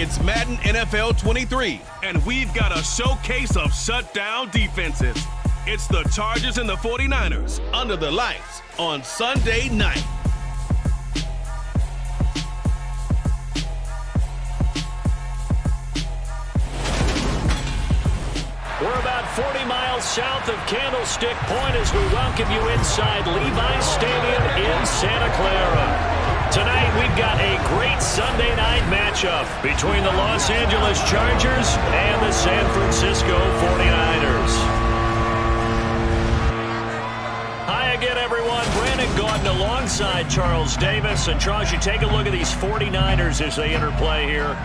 It's Madden NFL 23, and we've got a showcase of shutdown defenses. It's the Chargers and the 49ers under the lights on Sunday night. We're about 40 miles south of Candlestick Point as we welcome you inside Levi's Stadium in Santa Clara. Tonight, we've got a great Sunday night matchup between the Los Angeles Chargers and the San Francisco 49ers. Hi again, everyone. Brandon Gaudin alongside Charles Davis. And Charles, you take a look at these 49ers as they interplay here.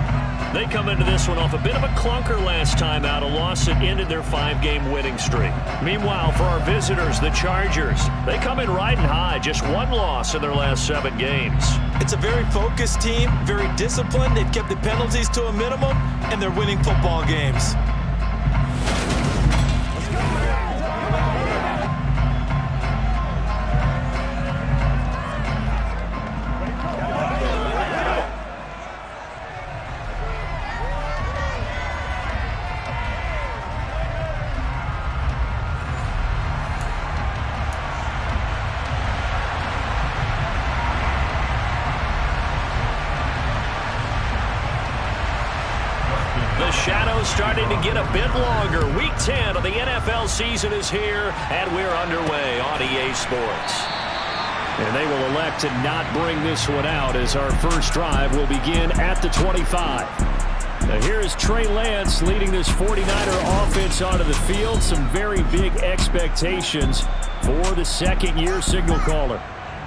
They come into this one off a bit of a clunker last time out, a loss that ended their 5-game winning streak. Meanwhile, for our visitors, the Chargers, they come in riding high, just one loss in their last 7 games. It's a very focused team, very disciplined. They've kept the penalties to a minimum, and they're winning football games. The shadow's starting to get a bit longer. Week 10 of the NFL season is here, and we're underway on EA Sports. And they will elect to not bring this one out as our first drive will begin at the 25. Now here is Trey Lance leading this 49er offense onto the field. Some very big expectations for the second-year signal caller.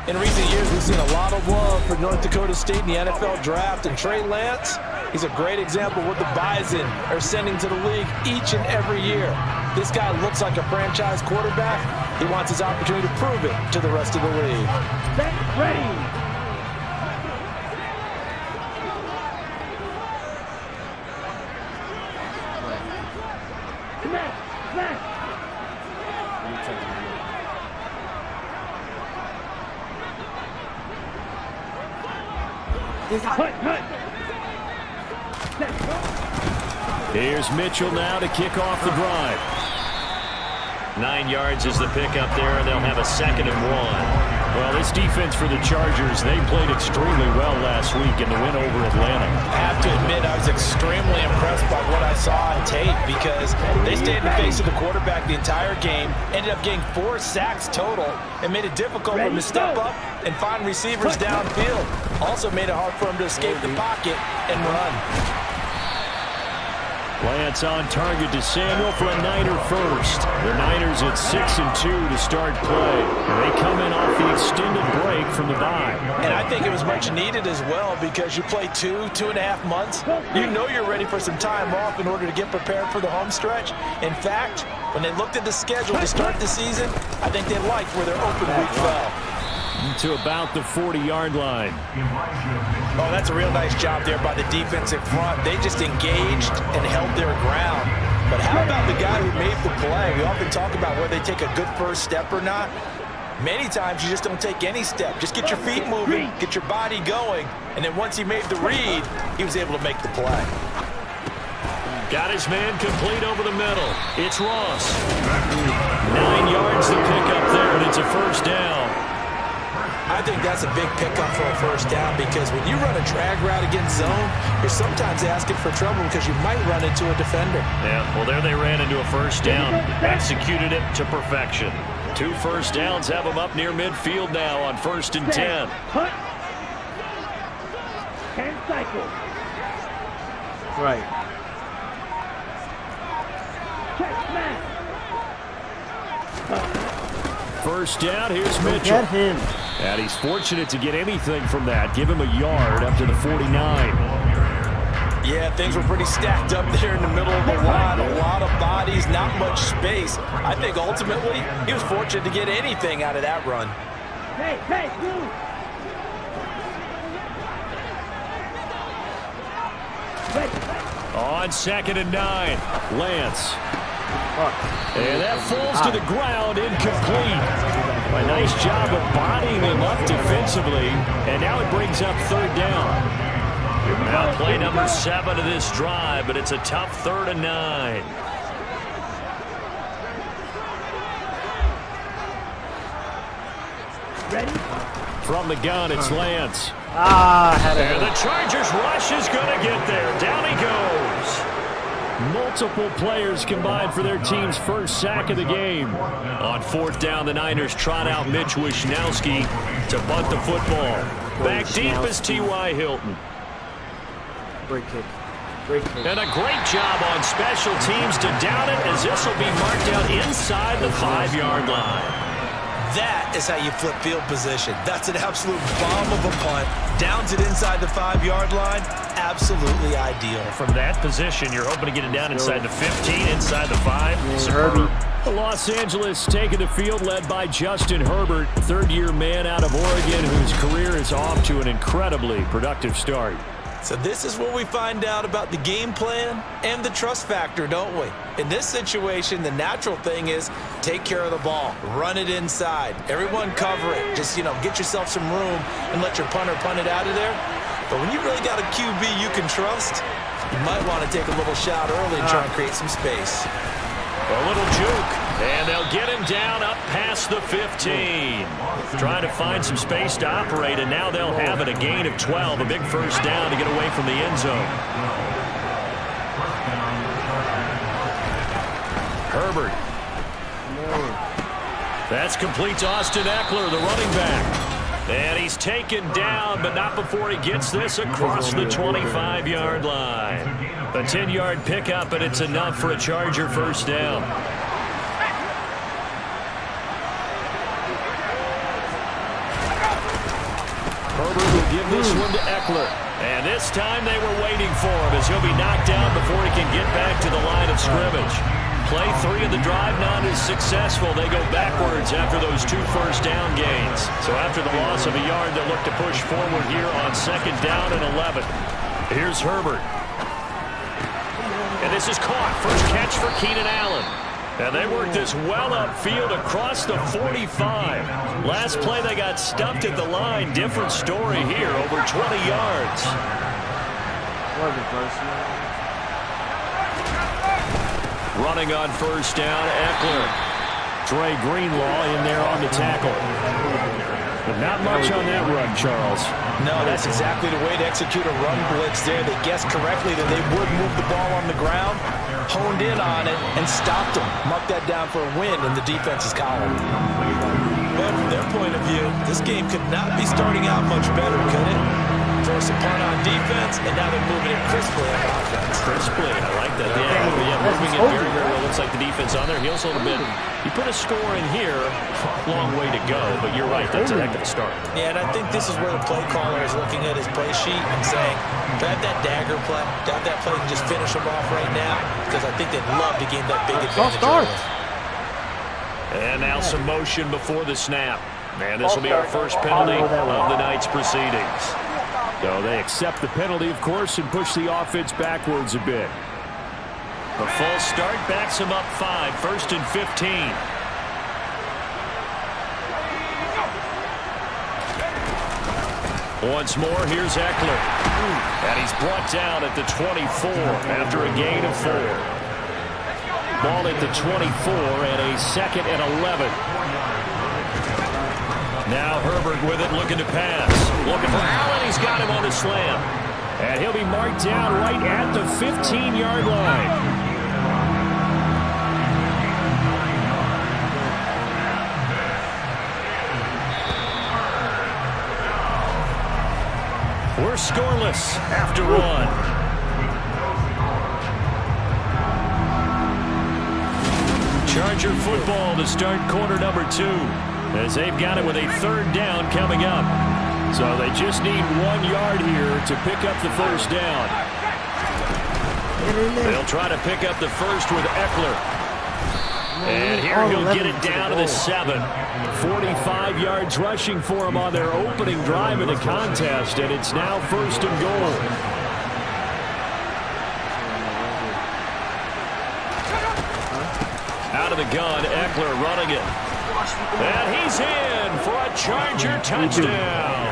In recent years, we've seen a lot of love for North Dakota State in the NFL draft, and Trey Lance, he's a great example of what the Bison are sending to the league each and every year. This guy looks like a franchise quarterback. He wants his opportunity to prove it to the rest of the league. Set, ready. Here's Mitchell now to kick off the drive. 9 yards is the pickup there, and they'll have a 2nd and 1. Well, this defense for the Chargers, they played extremely well last week in the win over Atlanta. I have to admit, I was extremely impressed by what I saw on tape because they stayed in the face of the quarterback the entire game, ended up getting 4 sacks total, and made it difficult for him to step up and find receivers downfield. Also made it hard for him to escape the pocket and run. Lance on target to Samuel for a Niner first. The Niners at 6-2 to start play. They come in off the extended break from the bye. And I think it was much needed as well because you play 2.5 months. You know you're ready for some time off in order to get prepared for the home stretch. In fact, when they looked at the schedule to start the season, I think they liked where their open week fell. To about the 40-yard line. Oh, that's a real nice job there by the defensive front. They just engaged and held their ground. But how about the guy who made the play? We often talk about whether they take a good first step or not. Many times you just don't take any step. Just get your feet moving, get your body going, and then once he made the read, he was able to make the play. Got his man complete over the middle. It's Ross. 9 yards to pick up there, and it's a first down. I think that's a big pickup for a first down because when you run a drag route against zone, you're sometimes asking for trouble because you might run into a defender. Yeah, well, there they ran into a first down. Executed it to perfection. 2 first downs have them up near midfield now on 1st and 10. Punt. 10 cycles. Right. Check, man. First down, here's Mitchell. Get him. And he's fortunate to get anything from that. Give him a yard up to the 49. Yeah, things were pretty stacked up there in the middle of the line. A lot of bodies, not much space. I think ultimately he was fortunate to get anything out of that run. Hey, move. On 2nd and 9, Lance. And that falls to the ground, incomplete. A nice job of bodying him up defensively, and now it brings up 3rd down. Now play number 7 of this drive, but it's a tough 3rd and 9. Ready? From the gun, it's Lance. Had The Chargers rush is going to get there. Down he goes. Multiple players combined for their team's first sack of the game. On 4th down, the Niners trot out Mitch Wishnowski to bunt the football. Back deep is T.Y. Hilton. Great kick. Great kick. And a great job on special teams to down it, as this will be marked out inside the 5-yard line. That is how you flip field position. That's an absolute bomb of a punt. Downs it inside the 5-yard line. Absolutely ideal. From that position, you're hoping to get it down inside the 15, inside the 5. Herbie. Los Angeles taking the field, led by Justin Herbert, 3rd-year man out of Oregon, whose career is off to an incredibly productive start. So this is where we find out about the game plan and the trust factor, don't we? In this situation, the natural thing is take care of the ball, run it inside, everyone cover it. Just, get yourself some room and let your punter punt it out of there. But when you really got a QB you can trust, you might want to take a little shot early and try and create some space. A little juke, and they'll get him down up past the 15. Trying to find some space to operate, and now they'll have it, a gain of 12, a big first down to get away from the end zone. Herbert. That's complete to Austin Eckler, the running back. And he's taken down, but not before he gets this across the 25-yard line. A 10-yard pickup, and it's enough for a Charger first down. Herbert will give this one to Eckler. And this time they were waiting for him, as he'll be knocked down before he can get back to the line of scrimmage. Play 3 of the drive not as successful. They go backwards after those 2 first down gains. So after the loss of a yard, they'll look to push forward here on 2nd down and 11. Here's Herbert. And this is caught. First catch for Keenan Allen. And they worked this well upfield across the 45. Last play they got stuffed at the line. Different story here, over 20 yards. Running on first down, Eckler. Dre Greenlaw in there on the tackle. But not much on that run, Charles. No, that's exactly the way to execute a run blitz there. They guessed correctly that they would move the ball on the ground, honed in on it, and stopped them. Marked that down for a win in the defense's column. But from their point of view, this game could not be starting out much better, could it? Force a punt on defense, and now they're moving it crisply on offense. Crisply, I like that. Yeah, moving it very, very well. Looks like the defense on their heels a little bit. You put a score in here, long way to go, but you're right, that's a heck of a start. Yeah, and I think this is where the play caller is looking at his play sheet and saying, grab that dagger play, grab that play and just finish them off right now, because I think they'd love to gain that big advantage early. And now some motion before the snap. And this will be our first penalty of the night's proceedings. So they accept the penalty, of course, and push the offense backwards a bit. A false start backs him up 5, 1st and 15. Once more, here's Eckler. And he's brought down at the 24 after a gain of 4. Ball at the 24 and a 2nd and 11. Now Herbert with it, looking to pass. Looking for Allen. He's got him on the slam. And he'll be marked down right at the 15-yard line. We're scoreless after 1. Charger football to start quarter number 2. As they've got it with a 3rd down coming up. So they just need 1 yard here to pick up the first down. They'll try to pick up the first with Eckler. And here he'll get it down to the 7. 45 yards rushing for him on their opening drive of the contest, and it's now 1st and goal. Out of the gun, Eckler running it. And he's in for a Charger touchdown.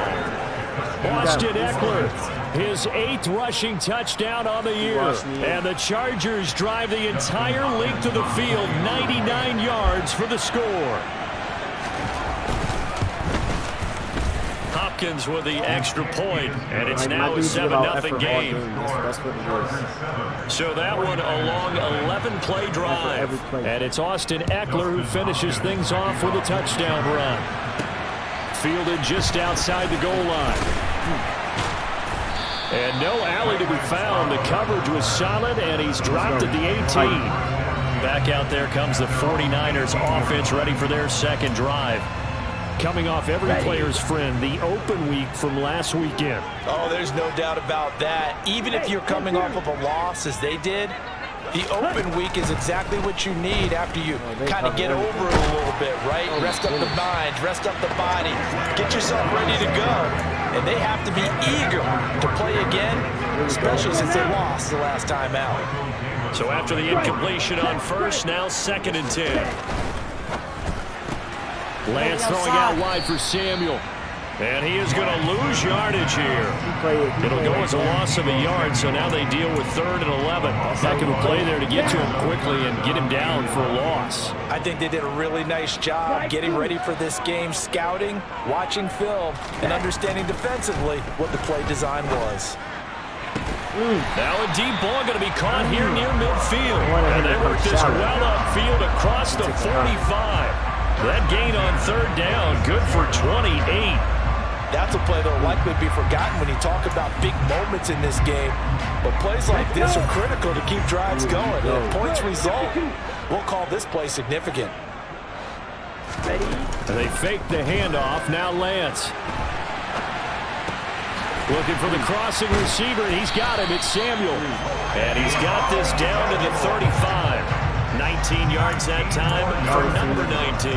Austin Eckler His 8th rushing touchdown on the year. And the Chargers drive the entire length of the field, 99 yards for the score. Hopkins with the extra point, and it's now a 7-0 game. That's what it is. So that one a long 11-play drive. And it's Austin Eckler who finishes things off with a touchdown run. Fielded just outside the goal line. And no alley to be found. The coverage was solid, and he's dropped at the 18. Back out there comes the 49ers offense, ready for their second drive. Coming off every player's friend, the open week from last weekend. Oh, there's no doubt about that. Even if you're coming off of a loss, as they did, the open week is exactly what you need after you kind of get over it a little bit, right? Rest up the mind, rest up the body, get yourself ready to go. And they have to be eager to play again, especially since they lost the last time out. So after the incompletion on first, now 2nd and 10. Lance throwing out wide for Samuel. And he is going to lose yardage here. It'll go as a loss of a yard, so now they deal with 3rd and 11. Back in the play there to get to him quickly and get him down for a loss. I think they did a really nice job getting ready for this game, scouting, watching film, and understanding defensively what the play design was. Now a deep ball going to be caught here near midfield. And they work this well upfield across the 45. That gain on 3rd down, good for 28. That's a play that will likely be forgotten when you talk about big moments in this game. But plays like this are critical to keep drives going. And if points result, we'll call this play significant. They fake the handoff. Now Lance. Looking for the crossing receiver, and he's got him. It's Samuel. And he's got this down to the 35. 19 yards that time for number 19.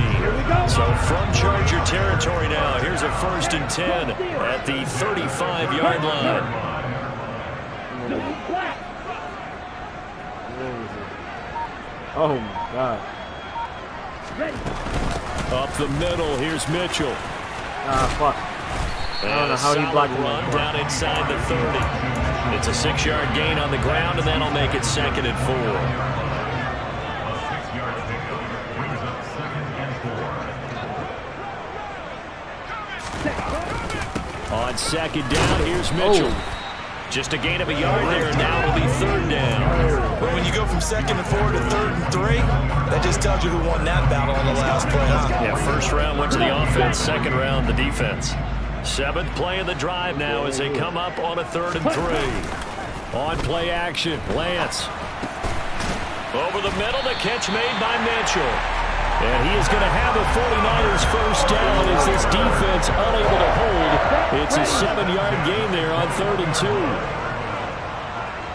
So from Charger territory now, here's a 1st and 10 at the 35-yard line. Oh, my God. Up the middle, here's Mitchell. Fuck. I don't know how he blocked him. Run down inside the 30. It's a 6-yard gain on the ground, and that'll make it 2nd and 4. On 2nd down, here's Mitchell. Just a gain of a yard there, and now it'll be 3rd down. But when you go from 2nd and 4 to 3rd and 3, that just tells you who won that battle on the last play. Yeah, 1st round went to the offense, 2nd round the defense. 7th play of the drive now as they come up on a 3rd and 3. On play action, Lance. Over the middle, the catch made by Mitchell. And he is going to have a 49ers 1st down as this defense unable to hold. It's a 7-yard gain there on 3rd and 2.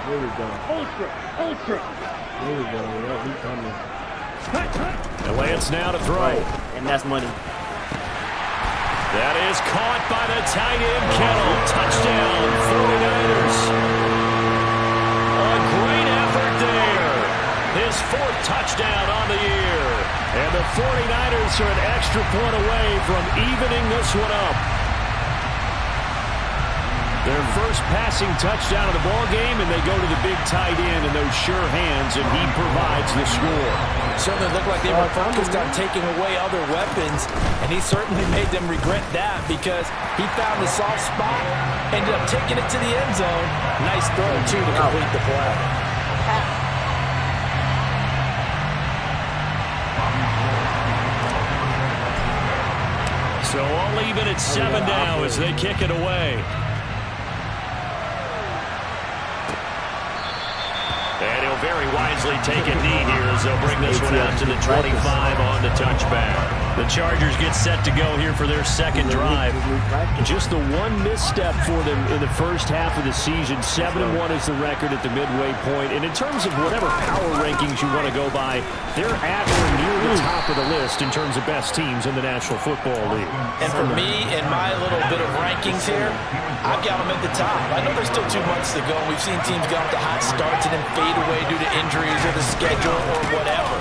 Here we go. Ultra. Here we go. Yeah, he's coming. And Lance now to throw. And that's money. That is caught by the tight end, Kittle. Touchdown, 49ers. A great effort there. His 4th touchdown on the year. And the 49ers are an extra point away from evening this one up. Their first passing touchdown of the ball game, and they go to the big tight end in those sure hands, and he provides the score. Certainly looked like they were focused on taking away other weapons, and he certainly made them regret that because he found the soft spot, ended up taking it to the end zone. Nice throw, too, to complete the play. So all even at 7 now as they kick it away. And he'll very wisely take a knee here as they'll bring this one out to the 25 on the touchback. The Chargers get set to go here for their 2nd drive. Just the one misstep for them in the first half of the season. 7-1 is the record at the midway point. And in terms of whatever power rankings you want to go by, they're at or near the top of the list in terms of best teams in the National Football League. And for me, in my little bit of rankings here, I've got them at the top. I know there's still 2 months to go. We've seen teams get off to hot starts and then fade away due to injuries or the schedule or whatever.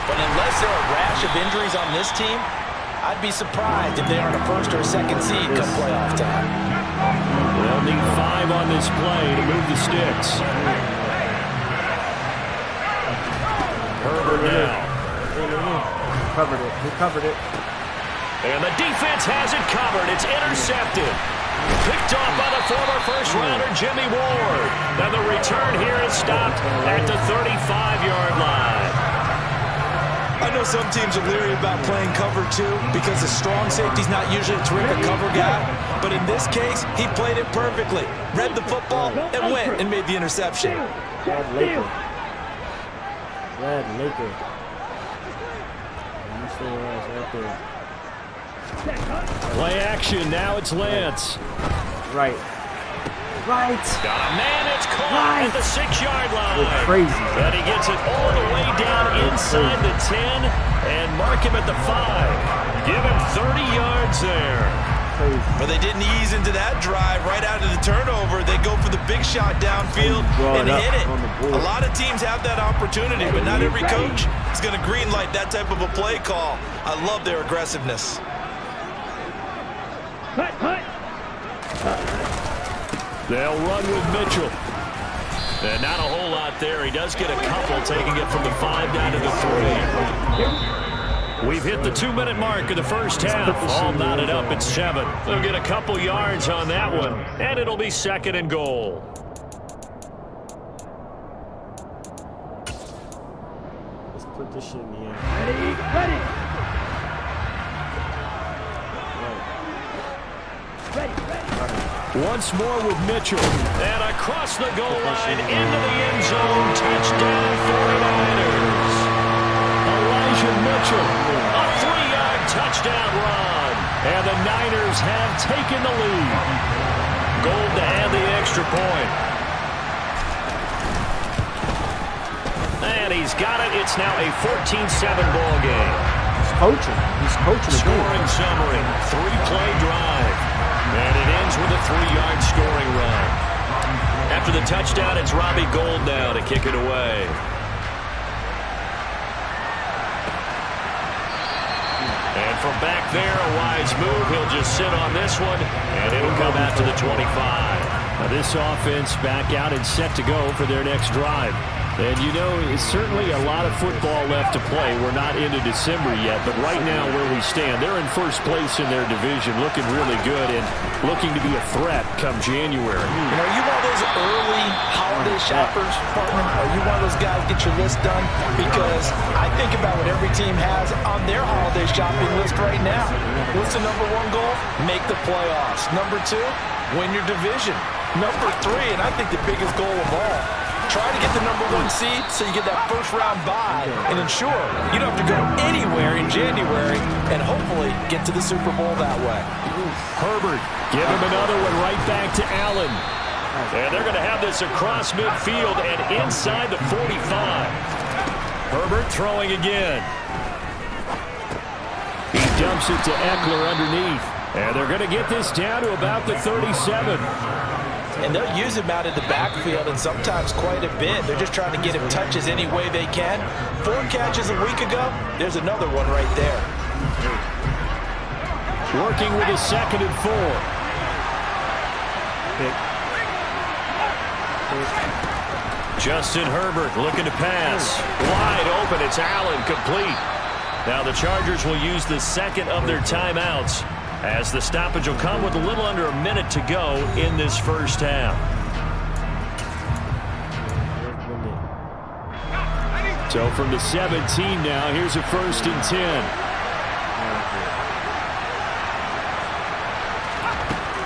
But unless there are a rash of injuries on this team, I'd be surprised if they aren't a 1st or a 2nd seed come playoff time. They'll need 5 on this play to move the sticks. Herbert now. He covered it. And the defense has it covered. It's intercepted. Picked off by the former first-rounder Jimmy Ward. Now the return here is stopped at the 35-yard line. I know some teams are leery about playing cover 2 because the strong safety's not usually a terrific cover guy. But in this case, he played it perfectly. Read the football and went and made the interception. Red Laker. You stay your ass right there. Play action. Now it's Lance. Right. Got a man. It's caught at the 6-yard line. It's crazy. And he gets it all the way down inside the 10 and mark him at the 5. Give him 30 yards there. Crazy. But they didn't ease into that drive right out of the turnover. They go for the big shot downfield and hit it. A lot of teams have that opportunity, but not every coach is going to green light that type of a play call. I love their aggressiveness. They'll run with Mitchell. And not a whole lot there. He does get a couple, taking it from the 5 down to the 3. We've hit the 2-minute mark of the first half. All knotted up at 7. They'll get a couple yards on that one, and it'll be 2nd and goal. Let's put this shit in the end. Ready. Once more with Mitchell. And across the goal line into the end zone. Touchdown 49ers. Elijah Mitchell. A 3-yard touchdown run. And the Niners have taken the lead. Gold to add the extra point. And he's got it. It's now a 14-7 ball game. He's coaching. Scoring summary. 3-play drive. And it ends with a 3-yard scoring run. After the touchdown, it's Robbie Gould now to kick it away. And from back there, a wise move. He'll just sit on this one, and it'll come out to the 25. Now this offense back out and set to go for their next drive. And, you know, it's certainly a lot of football left to play. We're not into December yet, but right now where we stand, they're in first place in their division, looking really good and looking to be a threat come January. You know, you one of those early holiday shoppers, partner? Are you one of those guys get your list done? Because I think about what every team has on their holiday shopping list right now. What's the number 1 goal? Make the playoffs. Number 2, win your division. Number 3, and I think the biggest goal of all, try to get the number 1 seed so you get that first-round bye and ensure you don't have to go anywhere in January and hopefully get to the Super Bowl that way. Herbert, give him another one right back to Allen. And they're going to have this across midfield and inside the 45. Herbert throwing again. He dumps it to Eckler underneath. And they're going to get this down to about the 37. And they'll use him out in the backfield and sometimes quite a bit. They're just trying to get him touches any way they can. 4 catches a week ago. There's another one right there. Working with a 2nd and 4. Justin Herbert looking to pass. Wide open. It's Allen, complete. Now the Chargers will use the 2nd of their timeouts, as the stoppage will come with a little under a minute to go in this first half. So from the 17 now, here's a 1st and 10.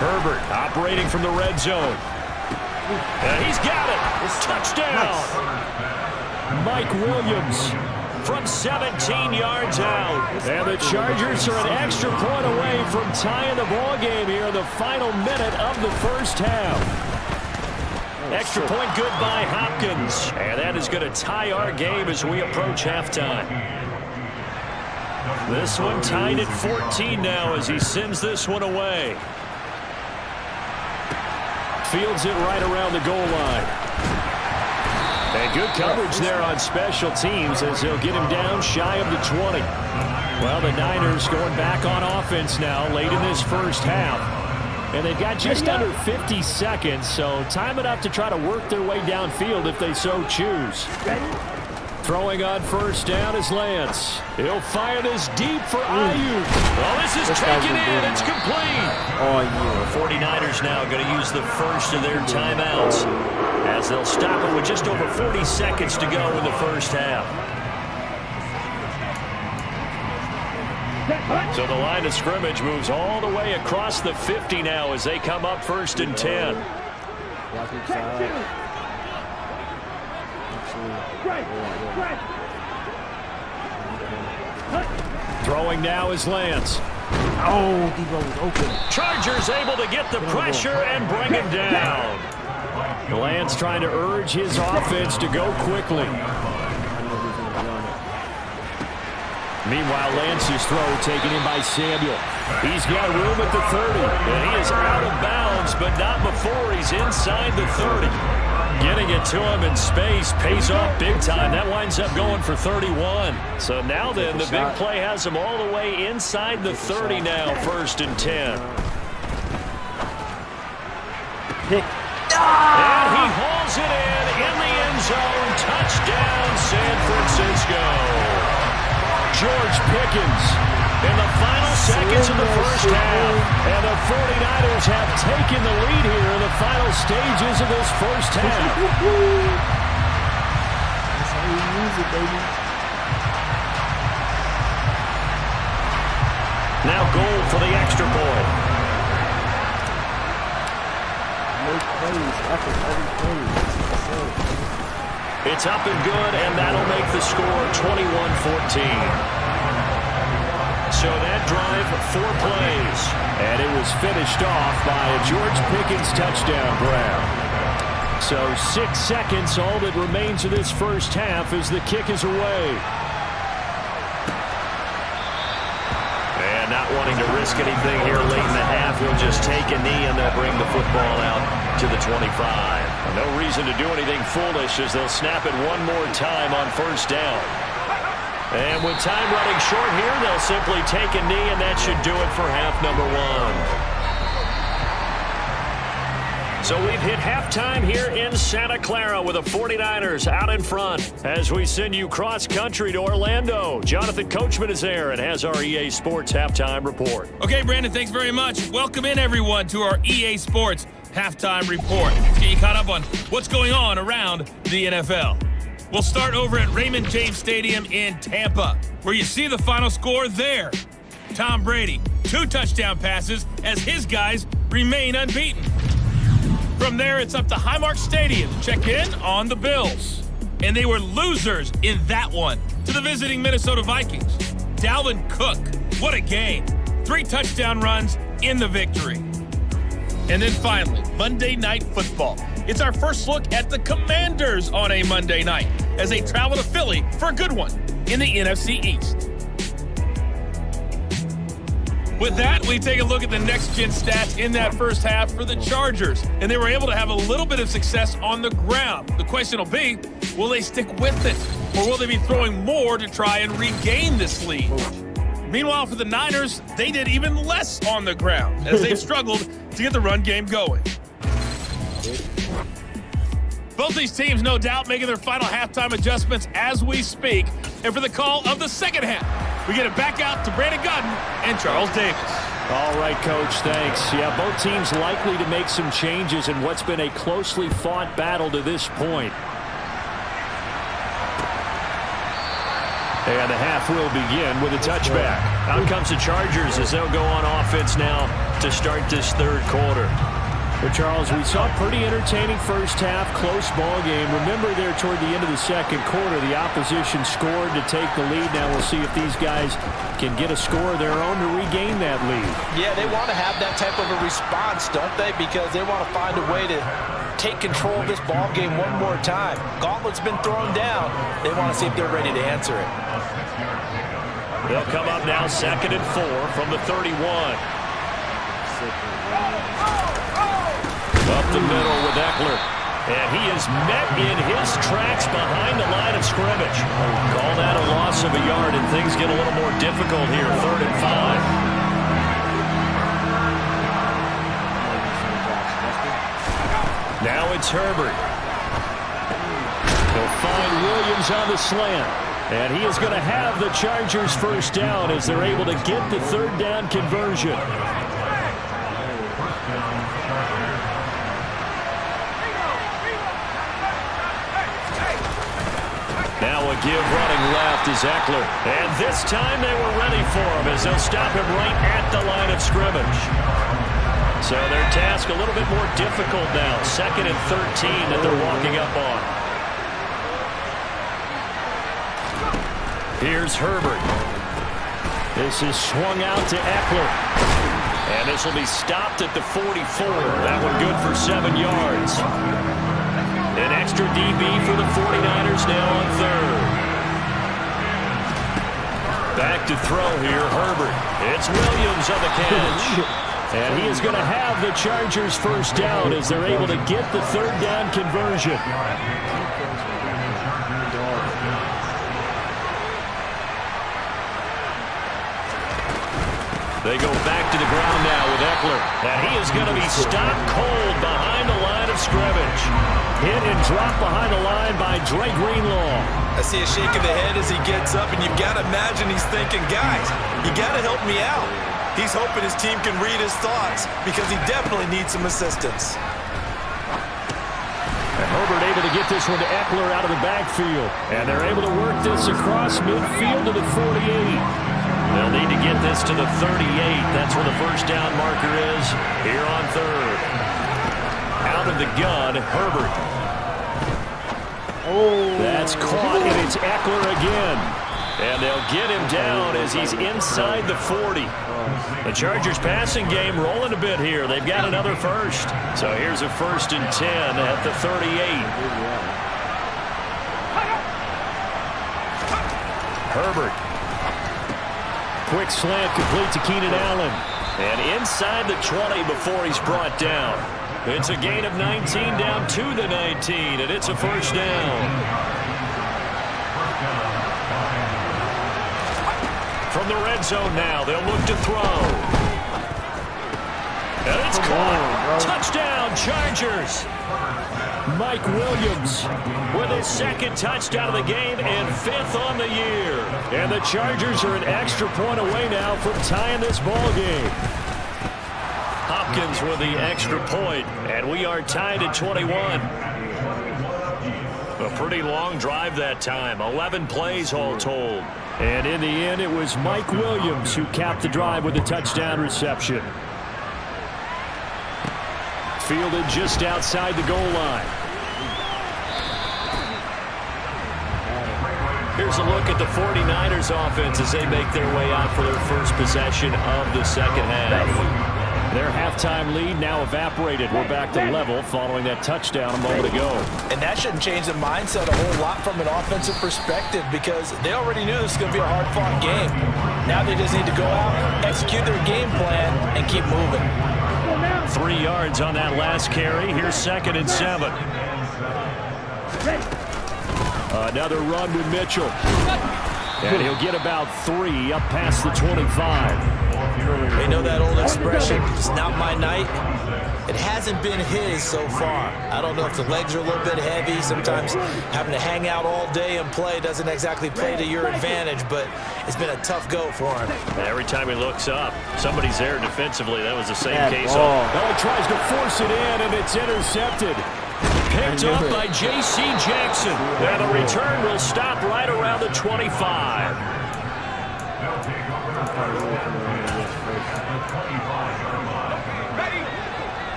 Herbert operating from the red zone. And he's got it. Touchdown. Mike Williams from 17 yards out. And the Chargers are an extra point away from tying the ball game here in the final minute of the first half. Extra point good by Hopkins. And that is going to tie our game as we approach halftime. This one tied at 14 now as he sends this one away. Fields it right around the goal line. And good coverage there on special teams as they'll get him down shy of the 20. Well, the Niners going back on offense now late in this first half. And they've got just under 50 seconds, so time enough to try to work their way downfield if they so choose. Throwing on first down is Lance. He'll fire this deep for Ayuk. Well, this is taken in. It's complete. Oh, yeah. The 49ers now going to use the first of their timeouts as they'll stop it with just over 40 seconds to go in the first half. So the line of scrimmage moves all the way across the 50 now as they come up 1st and 10. Throwing now is Lance. Oh, Debo was open. Chargers able to get the pressure and bring him down. Lance trying to urge his offense to go quickly. Meanwhile, Lance's throw taken in by Samuel. He's got room at the 30, and he is out of bounds, but not before he's inside the 30. Getting it to him in space pays off big time. That winds up going for 31. So now then, the big play has him all the way inside the 30 now, 1st and 10. And he hauls it in the end zone. Touchdown, San Francisco. George Pickens in the final seconds of the first half. And the 49ers have taken the lead here in the final stages of this first half. That's how you use it, baby. Now goal for the extra point. Make plays after every play. It's up and good, and that'll make the score 21-14. So that drive, 4 plays. And it was finished off by a George Pickens touchdown grab. So 6 seconds, all that remains of this first half as the kick is away. And not wanting to risk anything here late in the half, he'll just take a knee and they'll bring the football out to the 25. No reason to do anything foolish as they'll snap it one more time on first down. And with time running short here, they'll simply take a knee, and that should do it for half number 1. So we've hit halftime here in Santa Clara with the 49ers out in front as we send you cross-country to Orlando. Jonathan Coachman is there and has our EA Sports halftime report. Okay, Brandon, thanks very much. Welcome in, everyone, to our EA Sports halftime report. Let's get you caught up on what's going on around the NFL. We'll start over at Raymond James Stadium in Tampa, where you see the final score there. Tom Brady, 2 touchdown passes as his guys remain unbeaten. From there, it's up to Highmark Stadium to check in on the Bills. And they were losers in that one to the visiting Minnesota Vikings. Dalvin Cook, what a game. 3 touchdown runs in the victory. And then finally, Monday Night Football. It's our first look at the Commanders on a Monday night as they travel to Philly for a good one in the NFC East. With that, we take a look at the next-gen stats in that first half for the Chargers, and they were able to have a little bit of success on the ground. The question will be, will they stick with it, or will they be throwing more to try and regain this lead? Meanwhile, for the Niners, they did even less on the ground as they've struggled to get the run game going. Both these teams, no doubt, making their final halftime adjustments as we speak. And for the call of the second half, we get it back out to Brandon Godden and Charles Davis. All right, Coach, thanks. Yeah, both teams likely to make some changes in what's been a closely fought battle to this point. And the half will begin with a touchback. Out comes the Chargers as they'll go on offense now to start this third quarter. Well, Charles, we saw a pretty entertaining first half, close ball game. Remember there toward the end of the second quarter, the opposition scored to take the lead. Now we'll see if these guys can get a score of their own to regain that lead. Yeah, they want to have that type of a response, don't they? Because they want to find a way to take control of this ball game one more time. Gauntlet's been thrown down. They want to see if they're ready to answer it. They'll come up now 2nd and 4 from the 31. Up the middle with Eckler. And he is met in his tracks behind the line of scrimmage. Call that a loss of a yard, and things get a little more difficult here. 3rd and 5. It's Herbert. They'll find Williams on the slant. And he is going to have the Chargers first down as they're able to get the third down conversion. Now a give running left is Eckler. And this time they were ready for him as they'll stop him right at the line of scrimmage. So their task a little bit more difficult now. 2nd and 13 that they're walking up on. Here's Herbert. This is swung out to Eckler. And this will be stopped at the 44. That one good for 7 yards. An extra DB for the 49ers now on 3rd. Back to throw here, Herbert. It's Williams on the catch. And he is going to have the Chargers first down as they're able to get the third down conversion. They go back to the ground now with Eckler. And he is going to be stopped cold behind the line of scrimmage. Hit and dropped behind the line by Dre Greenlaw. I see a shake of the head as he gets up, and you've got to imagine he's thinking, guys, you got to help me out. He's hoping his team can read his thoughts because he definitely needs some assistance. And Herbert able to get this one to Eckler out of the backfield. And they're able to work this across midfield to the 48. They'll need to get this to the 38. That's where the first down marker is here on 3rd. Out of the gun, Herbert. That's caught, and it's Eckler again. And they'll get him down as he's inside the 40. The Chargers passing game rolling a bit here. They've got another first. So here's a 1st and 10 at the 38. Herbert. Quick slant complete to Keenan Allen. And inside the 20 before he's brought down. It's a gain of 19 down to the 19, and it's a first down. From the red zone now, they'll look to throw. And it's caught. Touchdown, Chargers. Mike Williams with his 2nd touchdown of the game and 5th on the year. And the Chargers are an extra point away now from tying this ball game. Hopkins with the extra point, and we are tied at 21. A pretty long drive that time, 11 plays all told. And in the end, it was Mike Williams who capped the drive with a touchdown reception. Fielded just outside the goal line. Here's a look at the 49ers offense as they make their way out for their first possession of the second half. Their halftime lead now evaporated. We're back to level following that touchdown a moment ago. And that shouldn't change the mindset a whole lot from an offensive perspective because they already knew this was going to be a hard-fought game. Now they just need to go out, execute their game plan, and keep moving. 3 yards on that last carry. Here's 2nd and 7. Another run with Mitchell. And he'll get about 3 up past the 25. They know that old expression, it's not my night. It hasn't been his so far. I don't know if the legs are a little bit heavy. Sometimes having to hang out all day and play doesn't exactly play to your advantage, but it's been a tough go for him. Every time he looks up, somebody's there defensively. That was the same case. Ball. He tries to force it in, and it's intercepted. Picked up by J.C. Jackson. And the return will stop right around the 25.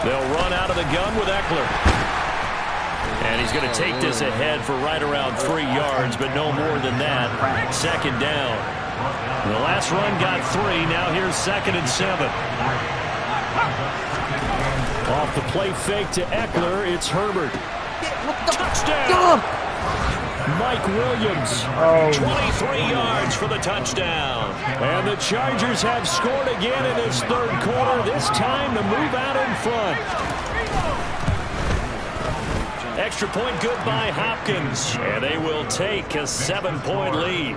They'll run out of the gun with Eckler. And he's going to take this ahead for right around 3 yards, but no more than that. 2nd down. The last run got 3. Now here's 2nd and 7. Off the play fake to Eckler, it's Herbert. Touchdown! Mike Williams, 23 yards for the touchdown. And the Chargers have scored again in this 3rd quarter, this time to move out in front. Extra point good by Hopkins, and they will take a 7-point lead.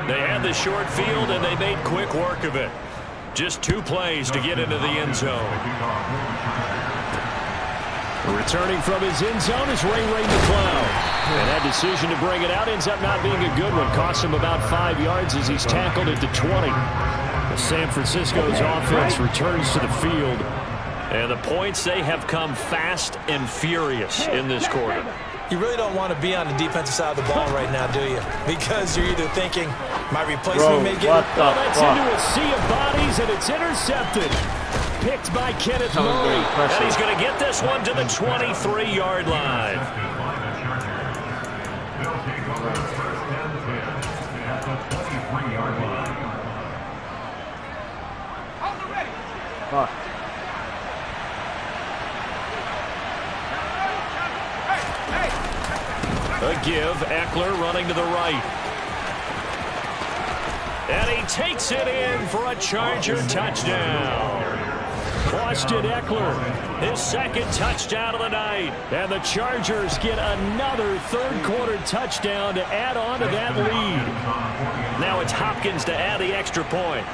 They had the short field, and they made quick work of it. Just 2 plays to get into the end zone. Returning from his end zone is Ray McCloud. And that decision to bring it out ends up not being a good one. Costs him about 5 yards as he's tackled at the 20. San Francisco's offense returns to the field. And the points, they have come fast and furious in this quarter. You really don't want to be on the defensive side of the ball right now, do you? Because you're either thinking, my replacement may get it. Oh, that's into a sea of bodies, and it's intercepted. Picked by Kenneth Murray. And he's going to get this one to the 23-yard line. Fuck. A give, Eckler running to the right. And he takes it in for a Charger touchdown. Austin Eckler, his second touchdown of the night. And the Chargers get another third-quarter touchdown to add on to that lead. Now it's Hopkins to add the extra point.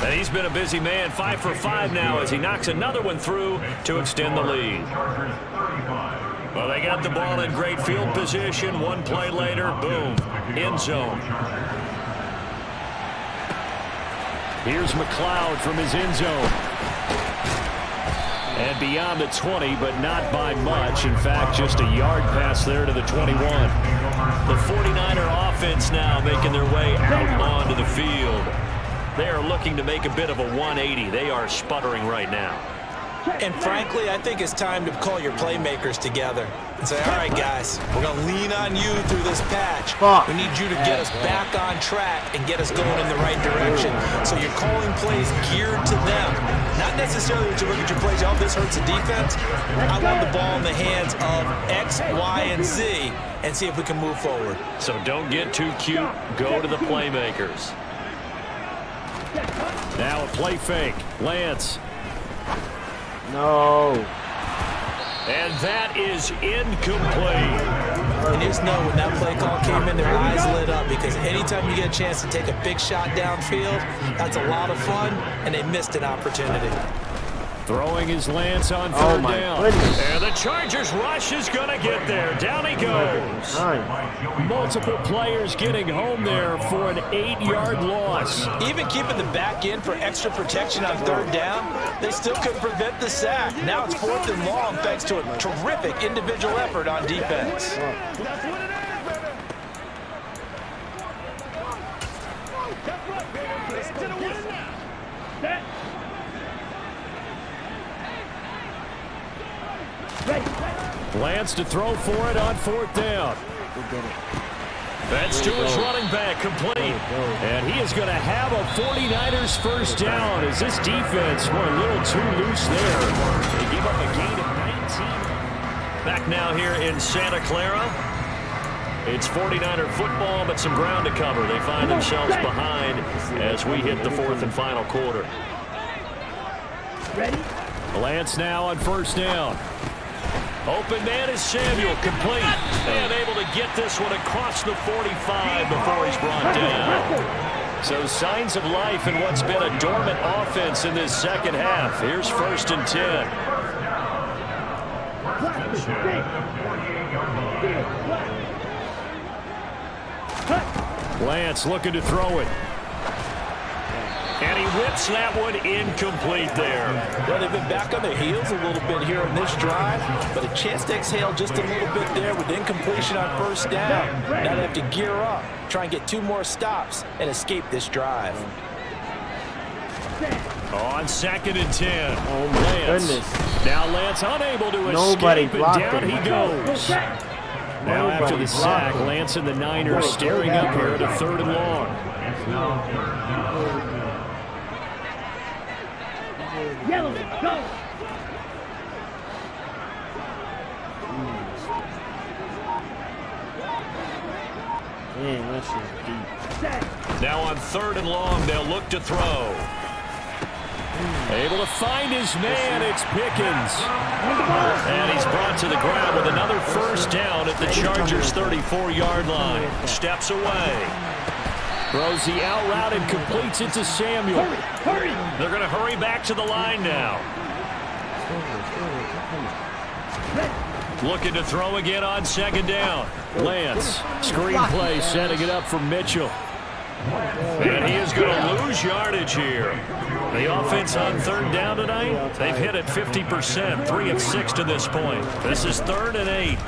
And he's been a busy man, 5 for 5 now as he knocks another one through to extend the lead. Well, they got the ball in great field position. 1 play later, boom, end zone. Here's McCloud from his end zone. And beyond the 20, but not by much. In fact, just a yard pass there to the 21. The 49er offense now making their way out onto the field. They are looking to make a bit of a 180. They are sputtering right now. And frankly, I think it's time to call your playmakers together and say, all right, guys, we're going to lean on you through this patch. We need you to get us back on track and get us going in the right direction. So you're calling plays geared to them. Not necessarily that you look at your plays, oh, this hurts the defense. I want the ball in the hands of X, Y, and Z and see if we can move forward. So don't get too cute. Go to the playmakers. Now a play fake. Lance. No. And that is incomplete. And just know when that play call came in, their eyes lit up because anytime you get a chance to take a big shot downfield, that's a lot of fun, and they missed an opportunity. Throwing his Lance on third down. Goodness. And the Chargers rush is going to get there. Down he goes. Multiple players getting home there for an 8-yard loss. Even keeping the back in for extra protection on third down, they still couldn't prevent the sack. Now it's 4th and long thanks to a terrific individual effort on defense. Lance to throw for it on 4th down. That's to his running back, complete. And he is going to have a 49ers first down as this defense were a little too loose there. They give up a gain of 19. Back now here in Santa Clara. It's 49er football, but some ground to cover. They find themselves behind as we hit the 4th and final quarter. Lance now on first down. Open man is Samuel, complete. And able to get this one across the 45 before he's brought down. So signs of life in what's been a dormant offense in this second half. Here's 1st and 10. Lance looking to throw it. And he whips that one incomplete there. Well, they've been back on their heels a little bit here in this drive, but a chance to exhale just a little bit there with incompletion on first down. Now they have to gear up, try and get 2 more stops, and escape this drive. On 2nd and 10. Oh, my goodness. Now Lance unable to Nobody escape, and blocked down him. he goes. Now after the sack, Lance and the Niners staring up here at a 3rd and long. Yellow, go! Man, this is deep. Now on 3rd and long, they'll look to throw. Able to find his man, it's Pickens. And he's brought to the ground with another first down at the Chargers' 34-yard line. Steps away. Throws the out route and completes it to Samuel. Hurry! They're going to hurry back to the line now. Looking to throw again on second down. Lance, screenplay setting it up for Mitchell. And he is going to lose yardage here. The offense on third down tonight, they've hit it 50%, 3 of 6 to this point. This is 3rd and 8.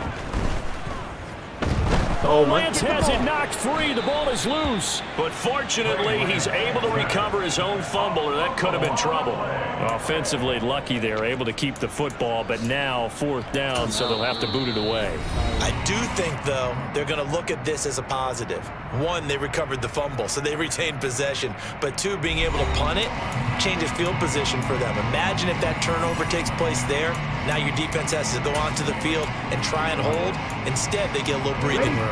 Lance has it knocked free. The ball is loose. But fortunately, he's able to recover his own fumble, or that could have been trouble. Offensively, lucky they're able to keep the football, but now 4th down, so they'll have to boot it away. I do think, though, they're going to look at this as a positive. 1, they recovered the fumble, so they retained possession. But 2, being able to punt it changes field position for them. Imagine if that turnover takes place there. Now your defense has to go onto the field and try and hold. Instead, they get a little breathing room.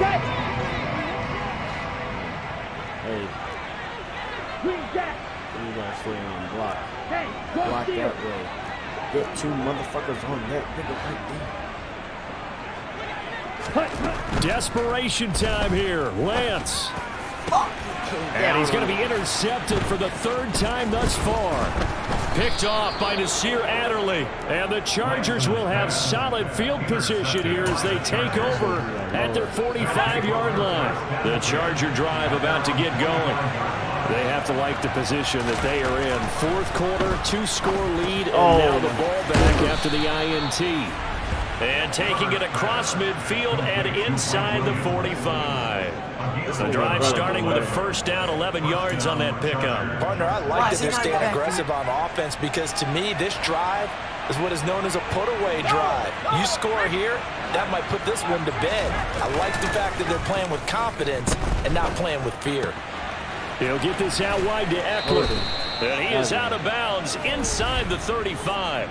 Hey. You gotta stay on block. Block that way. Get 2 motherfuckers on that nigga right there. Desperation time here. Lance. And he's going to be intercepted for the 3rd time thus far. Picked off by Nasir Adderley. And the Chargers will have solid field position here as they take over at their 45-yard line. The Charger drive about to get going. They have to like the position that they are in. 4th quarter, 2-score lead, and now the ball back after the INT. And taking it across midfield and inside the 45. The drive starting with a 1st down, 11 yards on that pickup. Partner, I like that they're staying aggressive on offense because, to me, this drive is what is known as a put-away drive. You score here, that might put this one to bed. I like the fact that they're playing with confidence and not playing with fear. He'll get this out wide to Eckler. And he is out of bounds inside the 35.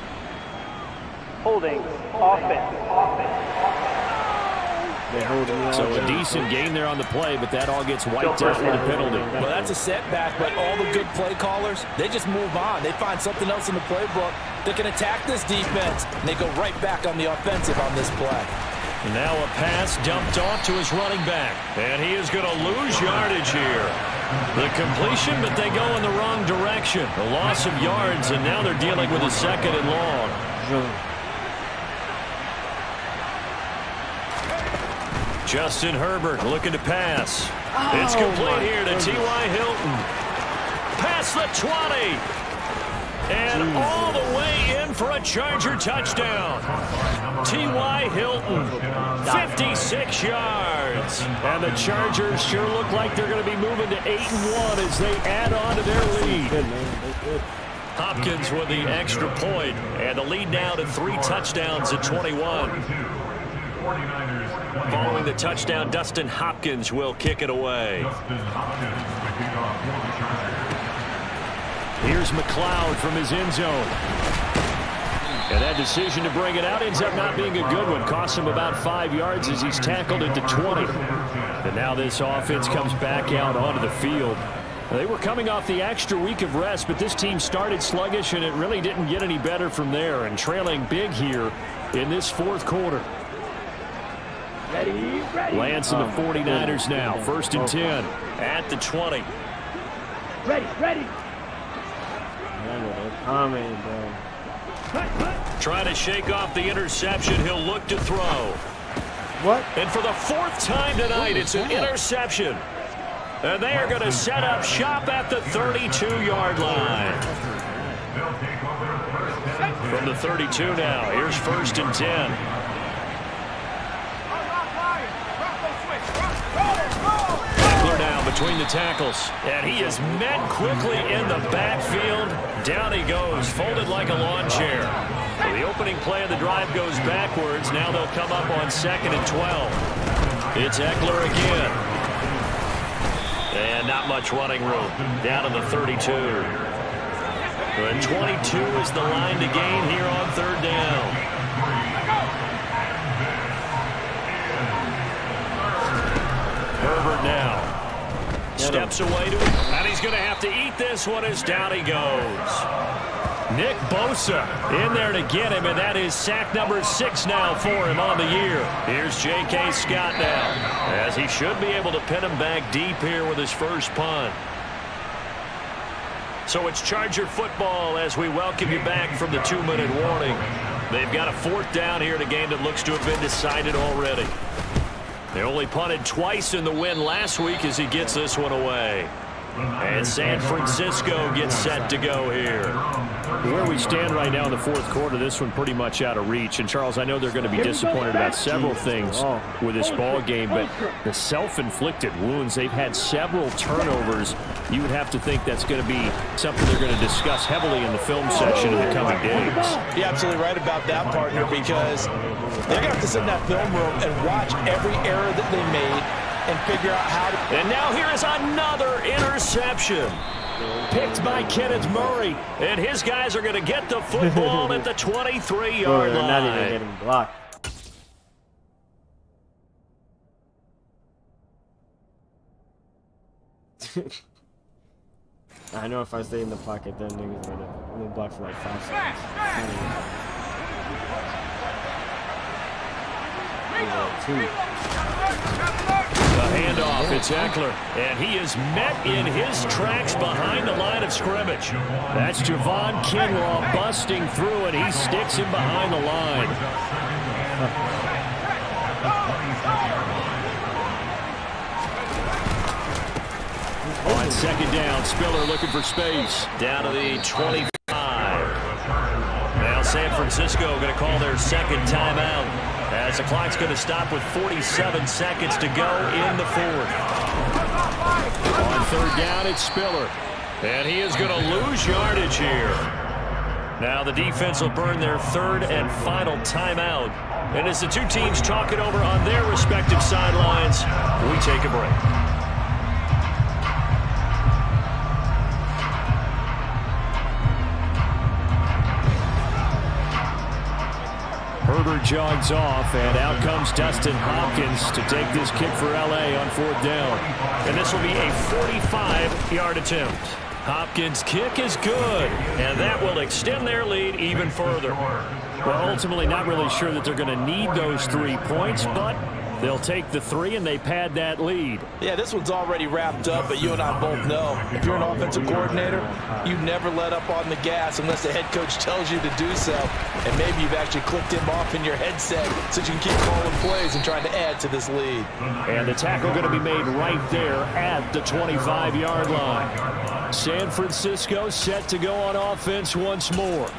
Holding. Offense. So a decent gain there on the play, but that all gets wiped out with a penalty. Well, that's a setback, but all the good play callers, they just move on. They find something else in the playbook that can attack this defense, and they go right back on the offensive on this play. Now a pass dumped off to his running back, and he is going to lose yardage here. The completion, but they go in the wrong direction. A loss of yards, and now they're dealing with a 2nd and long. Justin Herbert looking to pass. It's complete here to T.Y. Hilton. Past the 20. And all the way in for a Charger touchdown. T.Y. Hilton, 56 yards. And the Chargers sure look like they're going to be moving to 8-1 as they add on to their lead. Hopkins with the extra point, and the lead now to 3 touchdowns at 21. Following the touchdown, Dustin Hopkins will kick it away. Here's McLeod from his end zone. And that decision to bring it out ends up not being a good one. Costs him about 5 yards as he's tackled at the 20. And now this offense comes back out onto the field. They were coming off the extra week of rest, but this team started sluggish, and it really didn't get any better from there. And trailing big here in this 4th quarter. Lance and the 49ers now. 1st and 10 at the 20. Ready. Trying to shake off the interception. He'll look to throw. What? And for the 4th time tonight, it's an interception. And they are going to set up shop at the 32-yard line. From the 32 now, here's 1st and 10. Eckler now between the tackles. And he is met quickly in the backfield. Down he goes, folded like a lawn chair. So the opening play of the drive goes backwards. Now they'll come up on 2nd and 12. It's Eckler again. And not much running room. Down to the 32. And 22 is the line to gain here on 3rd down. Herbert now. Steps away to him. And he's going to have to eat this one as down he goes. Nick Bosa in there to get him, and that is sack number 6 now for him on the year. Here's J.K. Scott now, as he should be able to pin him back deep here with his first punt. So it's Charger football as we welcome you back from the 2-minute warning. They've got a 4th down here in a game that looks to have been decided already. They only punted twice in the win last week as he gets this one away. And San Francisco gets set to go here. Where we stand right now in the 4th quarter, this one pretty much out of reach. And, Charles, I know they're going to be disappointed about several things with this ball game, but the self-inflicted wounds, they've had several turnovers. You would have to think that's going to be something they're going to discuss heavily in the film section in the coming days. You're absolutely right about that, partner, because they're going to have to sit in that film room and watch every error that they made and figure out how to... And now here is another interception. Picked by Kenneth Murray. And his guys are going to get the football at the 23-yard line. Not even getting blocked. I know if I stay in the pocket, then niggas are gonna block for like 5 seconds. The handoff, it's Eckler, and he is met in his tracks behind the line of scrimmage. That's Javon Kinlaw busting through, and he sticks him behind the line. On 2nd down, Spiller looking for space. Down to the 25. Now San Francisco going to call their 2nd timeout, as the clock's going to stop with 47 seconds to go in the 4th. On 3rd down, it's Spiller. And he is going to lose yardage here. Now the defense will burn their 3rd and final timeout. And as the two teams talk it over on their respective sidelines, we take a break. Herbert jogs off, and out comes Dustin Hopkins to take this kick for L.A. on 4th down. And this will be a 45-yard attempt. Hopkins' kick is good, and that will extend their lead even further. Well, ultimately not really sure that they're going to need those 3 points, but they'll take the 3 and they pad that lead. Yeah, this one's already wrapped up, but you and I both know if you're an offensive coordinator, you never let up on the gas unless the head coach tells you to do so. And maybe you've actually clicked him off in your headset so you can keep calling plays and trying to add to this lead. And the tackle going to be made right there at the 25-yard line. San Francisco set to go on offense once more.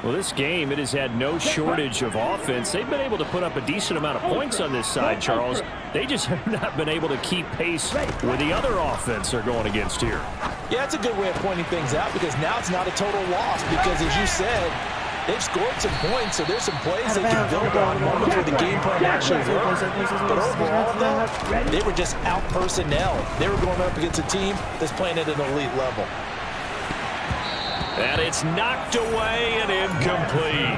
Well, this game, it has had no shortage of offense. They've been able to put up a decent amount of points on this side, Charles. They just have not been able to keep pace with the other offense they're going against here. Yeah, that's a good way of pointing things out, because now it's not a total loss, because as you said, they've scored some points, so there's some plays they can build on, moments where the game plan actually works. But overall, though, they were just out personnel. They were going up against a team that's playing at an elite level. And it's knocked away and incomplete.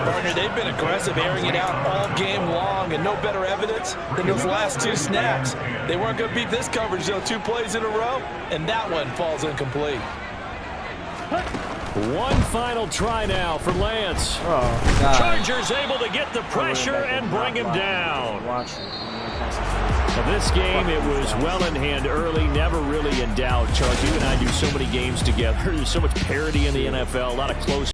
Partner, they've been aggressive, airing it out all game long, and no better evidence than those last 2 snaps. They weren't going to beat this coverage, though, 2 plays in a row, and that one falls incomplete. One final try now for Lance. Oh, God. Chargers able to get the pressure and bring him down. Now, this game, it was well in hand early, never really in doubt. Charles, you and I do so many games together. There's so much parity in the NFL, a lot of close